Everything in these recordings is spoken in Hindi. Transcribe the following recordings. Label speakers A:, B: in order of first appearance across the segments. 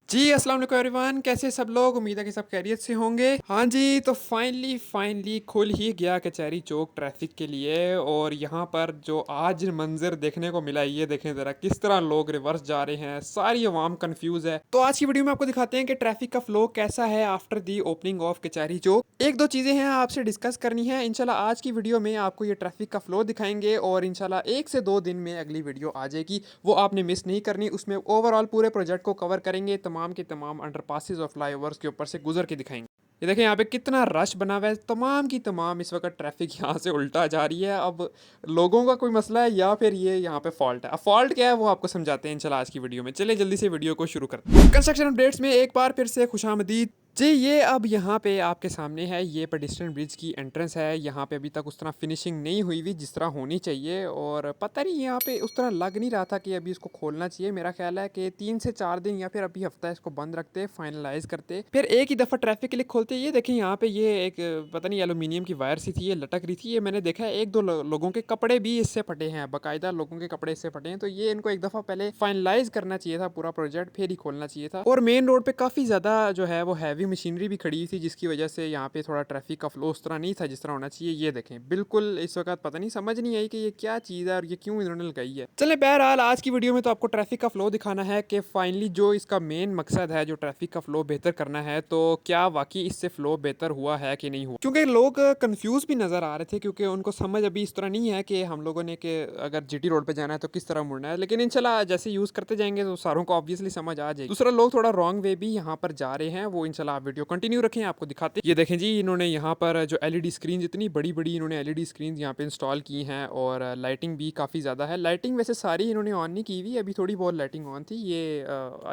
A: जी, अस्सलाम वालेकुम एवरीवन, कैसे सब लोग? उम्मीद है कि सब खैरियत से होंगे। हाँ जी, तो फाइनली खुल ही गया कचहरी चौक ट्रैफ़िक के लिए और यहाँ पर जो आज मंज़र देखने को मिला है, ये देखें ज़रा किस तरह लोग रिवर्स जा रहे हैं, सारी अवाम कन्फ्यूज़ है। तो आज की वीडियो में आपको दिखाते हैं कि ट्रैफ़िक का फ़्लो कैसा है आफ्टर दी ओपनिंग ऑफ कचहरी चौक। 1-2 चीज़ें हैं आपसे डिस्कस करनी है। इंशाल्लाह आज की वीडियो में आपको ये ट्रैफ़िक का फ़्लो दिखाएँगे और इंशाल्लाह 1 से 2 दिन में अगली वीडियो आ जाएगी। वो आपने मिस नहीं करनी, उसमें ओवरऑल पूरे प्रोजेक्ट को कवर करेंगे, तमाम के तमाम अंडरपासेस और फ्लाईओवर्स के ऊपर से गुजर के दिखाएंगे। ये देखें यहाँ पे कितना रश बना हुआ है, तमाम की तमाम इस वक्त ट्रैफिक यहाँ से उल्टा जा रही है। अब लोगों का कोई मसला है या फिर ये यहाँ पे फॉल्ट है। अब फॉल्ट क्या है वो आपको समझाते हैं इंशाल्लाह आज की वीडियो में। चलिए जल्दी से वीडियो को शुरू करते हैं। कंस्ट्रक्शन अपडेट्स में एक बार फिर से खुशामदीद जी। ये अब यहाँ पे आपके सामने है, ये पेडेस्ट्रियन ब्रिज की एंट्रेंस है। यहाँ पे अभी तक उस तरह फिनिशिंग नहीं हुई हुई जिस तरह होनी चाहिए और पता नहीं यहाँ पे उस तरह लग नहीं रहा था कि अभी इसको खोलना चाहिए। मेरा ख्याल है कि 3 से 4 दिन या फिर अभी हफ्ता इसको बंद रखते, फाइनलाइज करते, फिर एक ही दफ़ा ट्रैफिक के लिए खोलते। ये देखें यहाँ पे ये एक पता नहीं एलुमिनियम की वायर सी थी, ये लटक रही थी। ये मैंने देखा है 1-2 लोगों के कपड़े भी इससे फटे हैं, बाकायदा लोगों के कपड़े इससे फटे हैं। तो ये इनको एक दफ़ा पहले फाइनलाइज करना चाहिए था पूरा प्रोजेक्ट, फिर ही खोलना चाहिए था। और मेन रोड पे काफ़ी ज़्यादा जो है वो हैवी मशीनरी भी खड़ी थी जिसकी वजह से यहाँ पे थोड़ा ट्रैफिक का फ्लो उस तरह नहीं था जिस तरह होना चाहिए। ये देखें बिल्कुल इस वक्त पता नहीं, समझ नहीं आई कि ये क्या चीज़ है और ये क्यों इन्होंने लगाई है। चले बहरहाल आज की वीडियो में तो आपको ट्रैफिक का फ्लो दिखाना है कि फाइनली जो इसका मेन मकसद है, जो ट्रैफिक का फ्लो बेहतर करना है, तो क्या वाकई इससे फ्लो बेहतर हुआ है कि नहीं हुआ। क्योंकि लोग कंफ्यूज भी नज़र आ रहे थे क्योंकि उनको समझ अभी इस तरह नहीं है कि हम लोगों ने कि अगर जीटी रोड पे जाना है तो किस तरह मुड़ना है। लेकिन इंशाल्लाह जैसे यूज़ करते जाएंगे तो सारों को ऑब्वियसली समझ आ जाएगी। दूसरा, लोग थोड़ा रॉन्ग वे भी यहाँ पर जा रहे हैं, वो इंशाल्लाह आप वीडियो कंटिन्यू रखें, आपको दिखाते हैं। ये देखें जी, इन्होंने यहाँ पर जो एलईडी स्क्रीन, इतनी बड़ी बड़ी इन्होंने एलईडी स्क्रीन यहाँ पे इंस्टॉल की हैं और लाइटिंग भी काफ़ी ज़्यादा है। लाइटिंग वैसे सारी इन्होंने ऑन नहीं की हुई, अभी थोड़ी बहुत लाइटिंग ऑन थी। ये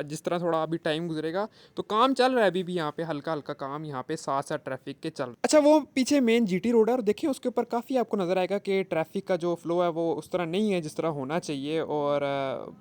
A: जिस तरह थोड़ा अभी टाइम गुजरेगा तो काम चल रहा है अभी भी यहाँ पे, हल्का हल्का काम यहाँ पे साथ साथ ट्रैफिक के चल रहा है। अच्छा, वो पीछे मेन जीटी रोड है और देखिए उसके ऊपर काफ़ी आपको नज़र आएगा कि ट्रैफिक का जो फ्लो है वो उस तरह नहीं है जिस तरह होना चाहिए। और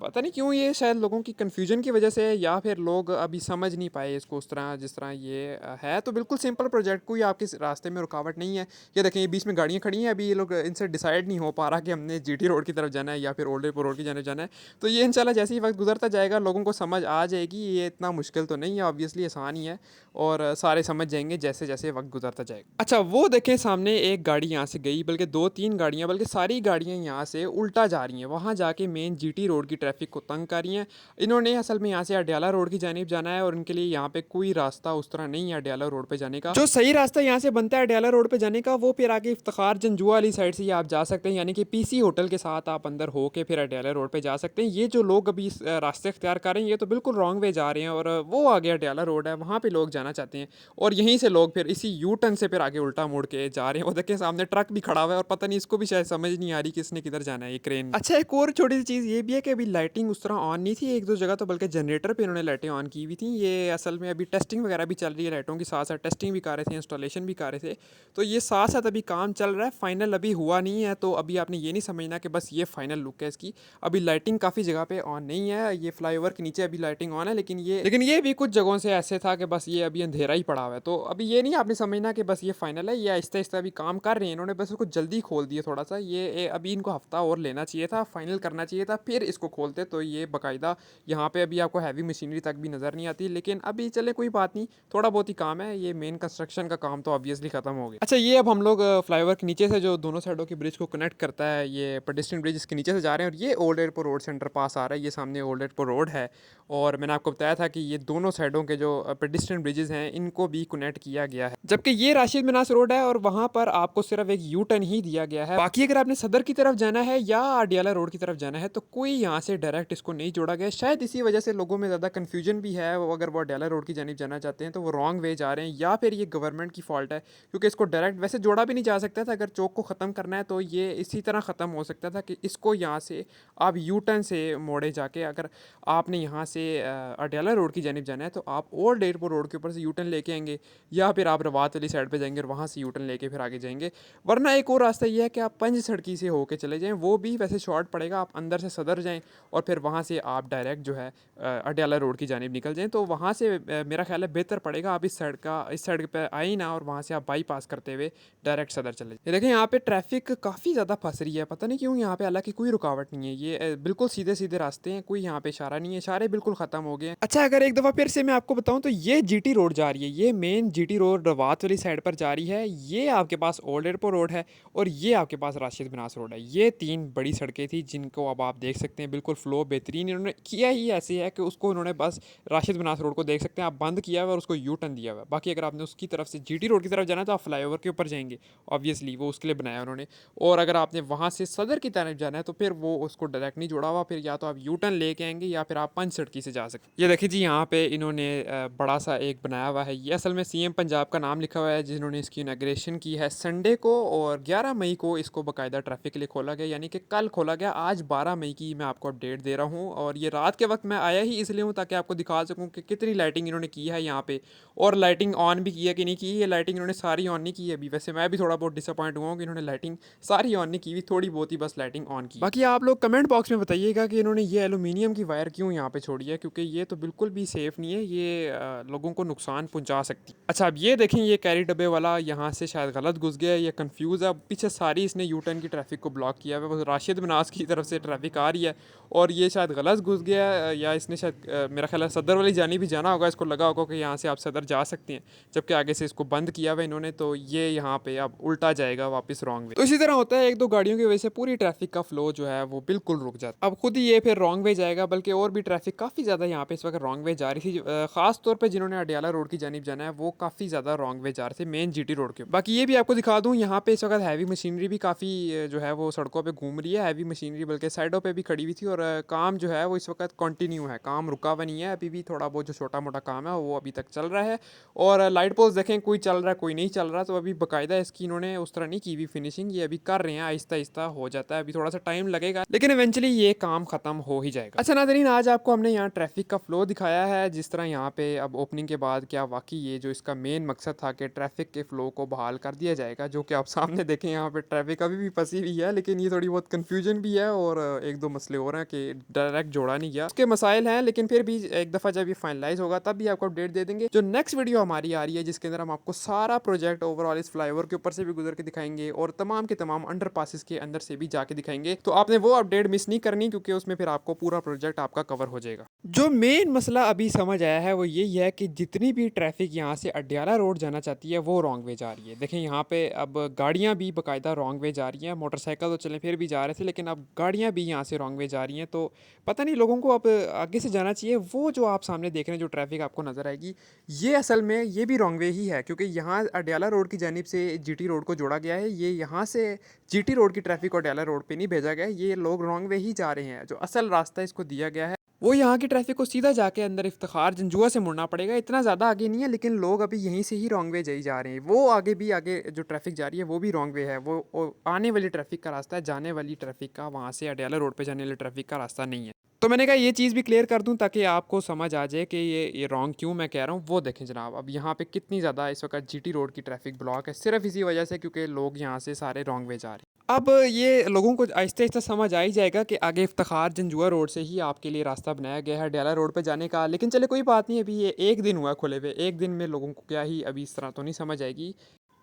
A: पता नहीं क्यों, ये शायद लोगों की कन्फ्यूजन की वजह से या फिर लोग अभी समझ नहीं पाए इसको उस तरह जिस तरह ये है। तो बिल्कुल सिंपल प्रोजेक्ट, कोई आपके रास्ते में रुकावट नहीं है। ये देखें ये बीच में गाड़ियाँ खड़ी हैं, अभी ये लोग इनसे डिसाइड नहीं हो पा रहा कि हमने जीटी रोड की तरफ जाना है या फिर ओल्ड एयरपोर्ट रोड की जाने जाना है। तो ये इंशाल्लाह जैसे ही वक्त गुजरता जाएगा लोगों को समझ आ जाएगी। ये इतना मुश्किल तो नहीं है, ऑब्वियसली आसान ही है और सारे समझ जाएंगे जैसे जैसे वक्त गुजरता जाएगा। अच्छा, वो देखें सामने एक गाड़ी यहाँ से गई, बल्कि 2-3 गाड़ियाँ, बल्कि सारी गाड़ियाँ यहाँ से उल्टा जा रही हैं, वहाँ जाके मेन जीटी रोड की ट्रैफिक को तंग कर रही हैं। इन्होंने असल में यहाँ से अडयाला रोड की जानिब जाना है और उनके लिए यहाँ पे कोई रास्ता उस तरह नहीं है अडयाला रोड पे जाने का। जो सही रास्ता यहाँ से बनता है अडयाला रोड पे जाने का, वो फिर आगे इफ्तिखार जंजुआ वाली साइड से ही आप जा सकते हैं, यानी कि पीसी होटल के साथ आप अंदर हो के फिर अडयाला रोड पे जा सकते हैं। ये जो लोग अभी इस रास्ते इख्तियार कर रहे हैं ये तो बिल्कुल रॉन्ग वे जा रहे हैं और वो आगे अडयाला रोड है, वहाँ पे लोग जाना चाहते हैं और यहीं से लोग फिर इसी यू टर्न से फिर आगे उल्टा मुड़ के जा रहे हैं। वो देखिए सामने ट्रक भी खड़ा हुआ है और पता नहीं इसको भी शायद समझ नहीं आ रही कि इसने किधर जाना है, ये क्रेन। अच्छा, एक और छोटी सी चीज़ ये भी है कि अभी लाइटिंग उस तरह ऑन नहीं थी, 1-2 जगह तो बल्कि जनरेटर पे इन्होंने लाइटें ऑन की हुई थी। ये असल में अभी टेस्टिंग वगैरह भी चल रही है लाइटों की, साथ साथ टेस्टिंग भी कर रहे थे, इंस्टॉलेशन भी कर रहे थे। तो ये साथ साथ अभी काम चल रहा है, फाइनल अभी हुआ नहीं है। तो अभी आपने ये नहीं समझना कि बस ये फाइनल लुक है इसकी। अभी लाइटिंग काफ़ी जगह पे ऑन नहीं है, ये फ्लाईओवर के नीचे अभी लाइटिंग ऑन है, लेकिन ये भी कुछ जगहों से ऐसे था कि बस ये अभी अंधेरा ही पड़ा हुआ है। तो अभी ये नहीं आपने समझना कि बस ये फाइनल है, ये आहिस्ता आहिस्ता अभी काम कर रहे हैं इन्होंने, बस उसको जल्दी खोल दिया थोड़ा सा। ये अभी इनको हफ्ता और लेना चाहिए था, फाइनल करना चाहिए था, फिर इसको खोलते तो ये बाकायदा यहाँ पे अभी आपको हैवी मशीनरी तक भी नज़र नहीं आती। लेकिन अभी चले कोई बात नहीं, थोड़ा बहुत ही काम है, ये मेन कंस्ट्रक्शन का काम तो ऑब्वियसली खत्म हो गया। अच्छा, ये अब हम लोग फ्लाईओवर के नीचे से जो दोनों साइडों की ब्रिज को कनेक्ट करता है, ये पेडेस्ट्रियन ब्रिज इसके नीचे से जा रहे हैं और ये ओल्ड एयरपोर्ट रोड सेंटर पास आ रहा है। ये सामने ओल्ड एयरपोर्ट रोड है और मैंने आपको बताया था कि ये दोनों साइडों के जो पेडेस्ट्रियन ब्रिजेस हैं इनको भी कनेक्ट किया गया है। जबकि ये राशिद मिनास रोड है और वहाँ पर आपको सिर्फ एक यू टर्न ही दिया गया है। बाकी अगर आपने सदर की तरफ जाना है या अडियाला रोड की तरफ जाना है तो कोई यहाँ से डायरेक्ट इसको नहीं जोड़ा गया। शायद इसी वजह से लोगों में ज़्यादा कन्फ्यूजन भी है, वो अगर वो अडियाला रोड की जानिब जाना चाहते हैं तो वो रॉन्ग वे जा रहे हैं, या फिर ये गवर्नमेंट की फॉल्ट है क्योंकि इसको डायरेक्ट वैसे जोड़ा भी नहीं जा सकता था। अगर चौक को ख़त्म करना है तो ये इसी तरह ख़त्म हो सकता था कि इसको यहाँ से आप यू टर्न से मोड़े जाके, अगर आपने यहाँ से अडियाला रोड की जानिब जाना है तो आप ओल्ड एयरपोर्ट रोड के ऊपर से यू टर्न लेके आएंगे, या फिर आप रवात वाली साइड पे जाएंगे और वहाँ से यू टर्न लेके फिर आगे जाएंगे। वरना एक और रास्ता ये है कि आप पंज सड़की से होके चले जाएं, वो भी वैसे शॉर्ट पड़ेगा, आप अंदर से सदर जाएं और फिर वहाँ से आप डायरेक्ट जो है अडियाला रोड की जानिब निकल जाएं, तो वहाँ से मेरा ख्याल है बेहतर बेहतर पड़ेगा आप इस साइड पे आए ही ना और वहाँ से आप बाईपास करते हुए डायरेक्ट सदर चले जाइए। ये देखें यहाँ पे ट्रैफिक काफ़ी ज़्यादा फंस रही है, पता नहीं क्यों यहाँ पे, हालांकि कोई रुकावट नहीं है, ये बिल्कुल सीधे सीधे रास्ते हैं, कोई यहाँ पे इशारा नहीं है, इशारे बिल्कुल ख़त्म हो गए हैं। अच्छा, अगर एक दफ़ा फिर से मैं आपको बताऊँ तो ये जीटी रोड जा रही है, ये मेन जीटी रोड रवात वाली साइड पर जा रही है, ये आपके पास ओल्ड एयरपोर्ट रोड है और ये आपके पास राशिद बिनास रोड है। ये 3 बड़ी सड़कें थी जिनको अब आप देख सकते हैं, बिल्कुल फ्लो बेहतरीन इन्होंने किया ही ऐसे है कि उसको उन्होंने बस राशिद बिनास रोड को देख सकते हैं आप, बंद किया हुआ है और उसको यू टर्न दिया हुआ है। बाकी अगर आपने उसकी तरफ से जीटी रोड की तरफ जाना है तो आप फ्लाईओवर के ऊपर जाएंगे, ऑब्वियसली वो उसके लिए बनाया उन्होंने। और अगर आपने वहाँ से सदर की तरफ जाना है तो फिर वो उसको डायरेक्ट नहीं जोड़ा हुआ, फिर या तो आप यू टर्न लेके आएंगे या फिर आप पंच सड़की से जा सकते हैं। ये देखिए जी, यहाँ पे इन्होंने बड़ा सा एक बनाया हुआ है, ये असल में सीएम पंजाब का नाम लिखा हुआ है जिन्होंने इसकी इनॉग्रेशन की है संडे को, और 11 मई को इसको बाकायदा ट्रैफिक के लिए खोला गया, यानी कि कल खोला गया। आज 12 मई की मैं आपको अपडेट दे रहा हूँ और ये रात के वक्त मैं आया ही इसलिए हूँ ताकि आपको दिखा सकूँ कि कितनी लाइटिंग इन्होंने की है यहाँ पे, और लाइटिंग ऑन भी की है कि नहीं की। ये लाइटिंग इन्होंने सारी ऑन नहीं की है अभी, वैसे मैं भी थोड़ा बहुत डिसअपॉइंट हुआ हूँ कि इन्होंने लाइटिंग सारी ऑन नहीं की हुई, थोड़ी बहुत ही बस लाइटिंग ऑन की। बाकी आप लोग कमेंट बॉक्स में बताइएगा कि इन्होंने ये एलुमिनियम की वायर क्यों यहाँ पे छोड़ी है, क्योंकि ये तो बिल्कुल भी सेफ़ नहीं है, ये लोगों को नुकसान पहुँचा सकती है। अच्छा, अब ये देखें, ये कैरी डब्बे वाला यहाँ से शायद गलत घुस गया, ये कंफ्यूज है, पीछे सारी इसने यू टर्न की ट्रैफिक को ब्लॉक किया हुआ है, राशिद बिनास की तरफ से ट्रैफिक आ रही है और ये शायद गलत घुस गया है, या इसने शायद मेरा ख्याल है सदर वाली जानी भी जाना होगा, इसको लगा होगा कि यहाँ से आप सदर जा सकते हैं, जबकि आगे से इसको बंद किया हुआ इन्होंने, तो ये यहाँ पे अब उल्टा जाएगा वापस रॉन्ग वे। तो इसी तरह होता है, एक दो गाड़ियों की वजह से पूरी ट्रैफिक का फ्लो जो है वो बिल्कुल रुक जाता है। अब खुद ही ये फिर रॉन्ग वे जाएगा, बल्कि और भी ट्रैफिक काफ़ी ज़्यादा यहाँ पे इस वक्त रॉन्ग वे जा रही थी, खास तौर पर जिन्होंने अडियाला रोड की जानिब जाना है वो काफ़ी ज़्यादा रॉन्ग वे जा रहे थे मेन जीटी रोड के। बाकी ये भी आपको दिखा दूँ, यहाँ पे इस वक्त हैवी मशीनरी भी काफ़ी जो है वो सड़कों पर घूम रही है, हैवी मशीनरी बल्कि साइडों पर भी खड़ी हुई थी, और काम जो है वो इस वक्त कंटिन्यू है, काम रुका हुआ नहीं है, अभी भी थोड़ा बहुत जो छोटा मोटा काम है वो अभी तक चल रहा है। और लाइट पोस्ट देखें, कोई चल रहा है कोई नहीं चल रहा, तो अभी बाकायदा इसकी इन्होंने उस तरह नहीं की हुई फिनिशिंग, ये अभी कर रहे हैं, आहिस्ता आहिस्ता हो जाता है, अभी थोड़ा सा टाइम लगेगा लेकिन इवेंचुअली ये काम खत्म हो ही जाएगा। अच्छा नाज़रीन, आज आपको हमने यहाँ ट्रैफिक का फ्लो दिखाया है, जिस तरह यहाँ पे अब ओपनिंग के बाद क्या वाकई ये जो इसका मेन मकसद था कि ट्रैफिक के फ्लो को बहाल कर दिया जाएगा, जो कि आप सामने देखें यहाँ पे ट्रैफिक अभी भी फंसी हुई है, लेकिन ये थोड़ी बहुत कन्फ्यूजन भी है और एक दो मसले और हैं कि डायरेक्ट जोड़ा नहीं गया, उसके मसाइल हैं, लेकिन फिर भी एक दफ़ा जब ये फाइनलाइज होगा तब भी आपको अपडेट दे देंगे। जो नेक्स्ट वीडियो हमारी आ रही है जिसके अंदर हम आपको सारा प्रोजेक्ट ओवरऑल इस फ्लाईओवर के ऊपर से भी गुजर के दिखाएंगे और तमाम के तमाम अंडर पासिस के अंदर से भी जाके दिखाएंगे, तो आपने वो अपडेट मिस नहीं करनी, क्योंकि उसमें फिर आपको पूरा प्रोजेक्ट आपका कवर हो जाएगा। जो मेन मसला अभी समझ आया है वो यही है कि जितनी भी ट्रैफिक यहाँ से अडियाला रोड जाना चाहती है वो रॉन्ग वे जा रही है। देखें यहाँ पे अब गाड़ियाँ भी बाकायदा रॉन्ग वे जा रही हैं, मोटरसाइकिल तो चलें फिर भी जा रहे थे, लेकिन अब गाड़ियाँ भी यहाँ से रॉन्ग वे जा रही हैं, तो पता नहीं लोगों को अब आगे से जाना चाहिए। वो जो आप सामने देख रहे हैं जो ट्रैफिक आपको नज़र आएगी, ये असल में ये भी रॉन्ग वे ही है, क्योंकि यहाँ अडियाला रोड की जानिब से जीटी रोड को जोड़ा गया है, ये यहाँ से जीटी रोड की ट्रैफिक को अडियाला रोड पे नहीं भेजा गया है, ये लोग रॉन्ग वे ही जा रहे हैं। जो असल रास्ता इसको दिया गया है वो यहाँ की ट्रैफिक को सीधा जाके अंदर इफ्तिखार जंजुआ से मुड़ना पड़ेगा, इतना ज़्यादा आगे नहीं है, लेकिन लोग अभी यहीं से ही रॉन्ग वे जा रहे हैं। वो आगे भी आगे जो ट्रैफिक जा रही है वो भी रॉन्ग वे है, वो आने वाली ट्रैफिक का रास्ता है, जाने वाली ट्रैफिक का वहाँ से अडियाला रोड पे जाने वाली ट्रैफिक का रास्ता नहीं है। तो मैंने कहा ये चीज़ भी क्लियर कर दूं ताकि आपको समझ आ जाए कि ये रॉन्ग क्यों मैं कह रहा हूँ। वो देखें जनाब, अब यहाँ पे कितनी ज़्यादा इस वक्त जीटी रोड की ट्रैफिक ब्लॉक है, सिर्फ इसी वजह से क्योंकि लोग यहाँ से सारे रॉन्ग वे जा रहे हैं। अब ये लोगों को आहिस्ता आहिस्ता समझ आ ही जाएगा कि आगे इफ्तिखार जंजुआ रोड से ही आपके लिए रास्ता बनाया गया है अडियाला रोड पे जाने का, लेकिन चले कोई बात नहीं, अभी ये एक दिन हुआ खुले हुए, एक दिन में लोगों को क्या ही अभी इस तरह तो नहीं समझ आएगी।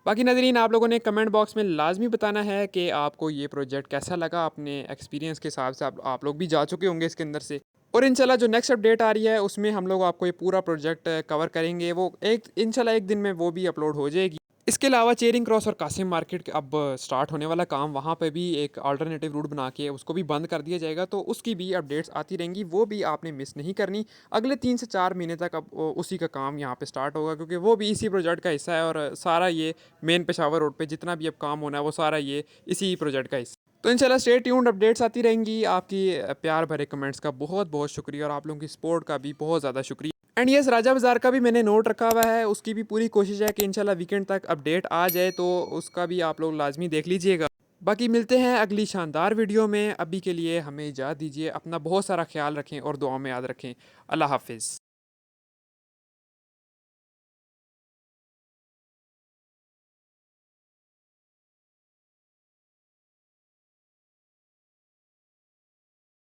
A: बाकी नाज़रीन, आप लोगों ने कमेंट बॉक्स में लाजमी बताना है कि आपको ये प्रोजेक्ट कैसा लगा, अपने एक्सपीरियंस के हिसाब से आप लोग भी जा चुके होंगे इसके अंदर से, और इंशाल्लाह जो नेक्स्ट अपडेट आ रही है उसमें हम लोग आपको ये पूरा प्रोजेक्ट कवर करेंगे, वो एक इंशाल्लाह एक दिन में वो भी अपलोड हो जाएगी। इसके अलावा चेरिंग क्रॉस और कासिम मार्केट अब स्टार्ट होने वाला काम, वहाँ पे भी एक अल्टरनेटिव रूट बना के उसको भी बंद कर दिया जाएगा, तो उसकी भी अपडेट्स आती रहेंगी, वो भी आपने मिस नहीं करनी। अगले 3 से 4 महीने तक अब उसी का काम यहाँ पे स्टार्ट होगा, क्योंकि वो भी इसी प्रोजेक्ट का हिस्सा है, और सारा ये मेन पेशावर रोड पे जितना भी अब काम होना है वो सारा ये इसी प्रोजेक्ट का हिस्सा। तो इंशाल्लाह स्टे ट्यून्ड, अपडेट्स आती रहेंगी। आपकी प्यार भरे कमेंट्स का बहुत बहुत शुक्रिया, और आप लोगों की सपोर्ट का भी बहुत ज़्यादा शुक्रिया। एंड यस, राजा बाज़ार का भी मैंने नोट रखा हुआ है, उसकी भी पूरी कोशिश है कि इंशाल्लाह वीकेंड तक अपडेट आ जाए, तो उसका भी आप लोग लाजमी देख लीजिएगा। बाकी मिलते हैं अगली शानदार वीडियो में, अभी के लिए हमें इजाज़त दीजिए, अपना बहुत सारा ख्याल रखें और दुआ में याद रखें। अल्लाह हाफिज़।